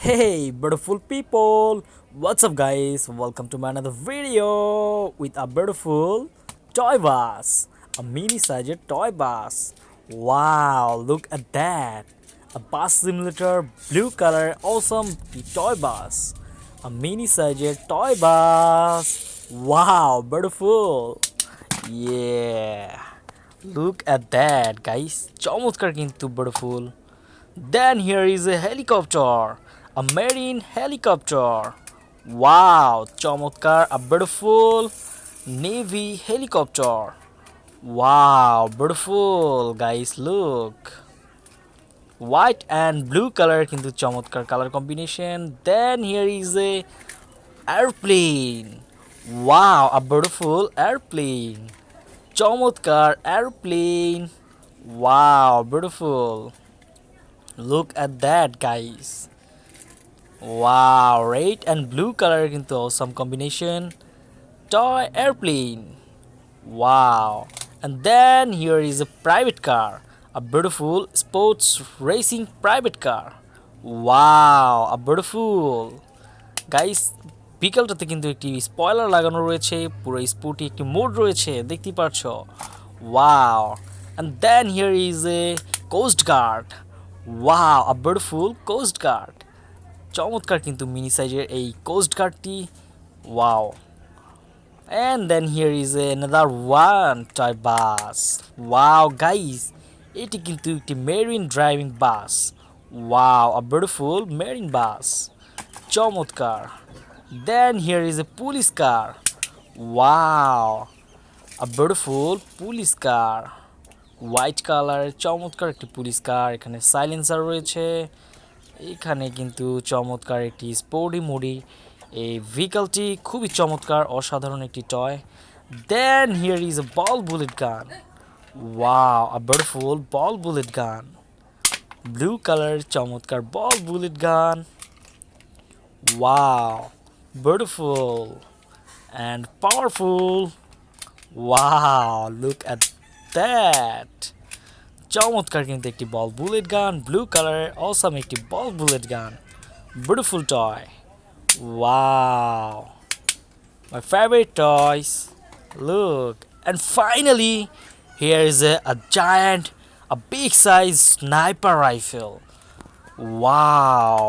Hey, beautiful people! What's up, guys? Welcome to my another video with a beautiful toy bus, a mini-sized toy bus. Wow, look at that! A bus simulator, blue color, awesome toy bus, a mini-sized toy bus. Wow, beautiful! Yeah, look at that, guys. চমৎকার কিন্তু beautiful. Then here is a helicopter, a marine helicopter. Wow, চমৎকার, a beautiful navy helicopter. Wow, beautiful guys, look. White and blue color কিন্তু চমৎকার color combination. Then here is a airplane. Wow, a beautiful airplane. চমৎকার airplane. Wow, beautiful. Look at that, guys. Wow, red and blue color into awesome combination. Toy airplane. Wow. And then here is a private car, a beautiful sports racing private car. Wow, a beautiful. Guys, বিকেলটাতে কিন্তু একটি spoiler লাগানো রয়েছে, পুরো sporty একটি mode রয়েছে, দেখতে পাচ্ছো। Wow. And then here is a coast guard. Wow, a beautiful coast guard. চমৎকার কিন্তু মিনি সাইজের এই coast গার্ডটি। Wow. And then here is another one toy bus. Wow, guys, এটি কিন্তু একটি marine driving bus. Wow, a beautiful marine bus. চমৎকার। Then here is a police car. Wow, a beautiful police car. White colour, চমৎকার একটি police কার। এখানে silencer রয়েছে। এখানে কিন্তু চমৎকার একটি স্পোর্টি মোডি এই ভেহিকলটি, খুবই চমৎকার, অসাধারণ একটি toy. Then here is a ball bullet gun. Wow, a beautiful ball bullet gun. Blue colour, চমৎকার ball bullet gun. Wow, beautiful and powerful. Wow, look at that. চমৎকার কিন্তু একটি বল বুলেট গান, ব্লু কালারের অসাম একটি ball bullet gun. Beautiful toy. Wow, my favorite toys. Look, and finally here is a giant, a big size sniper rifle. Wow,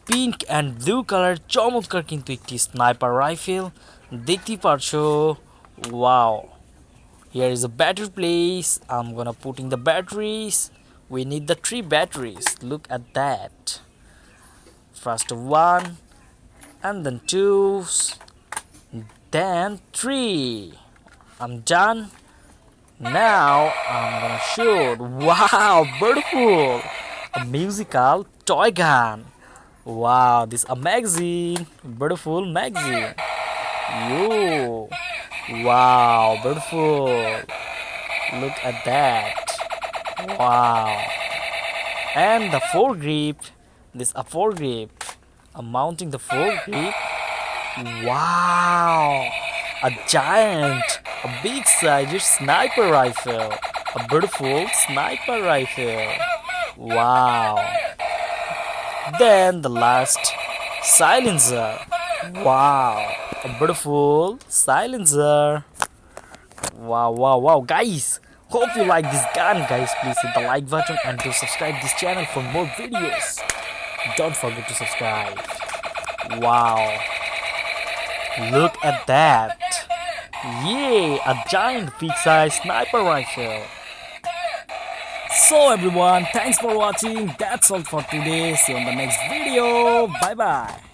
pink and blue color, চমৎকার কিন্তু একটি sniper rifle, দেখতে পারছো। Wow. Here is a battery place. I'm gonna put in the batteries. We need the 3 batteries. Look at that. First 1, and then 2, then 3. I'm done. Now I'm gonna shoot. Wow, beautiful! A musical toy gun. Wow, this is a magazine. Beautiful magazine. Yo. Wow, beautiful. Look at that. Wow. And the foregrip. This is a foregrip. I'm mounting the foregrip. Wow. A giant, a big sized sniper rifle. A beautiful sniper rifle. Wow. Then the last silencer. Wow, a beautiful silencer. Wow, guys, hope you like this gun, guys. Please hit the like button and to subscribe this channel for more videos. Don't forget to subscribe. Wow, look at that. Yay, a giant big size sniper rifle. So everyone, thanks for watching. That's all for today. See you on the next video. Bye bye.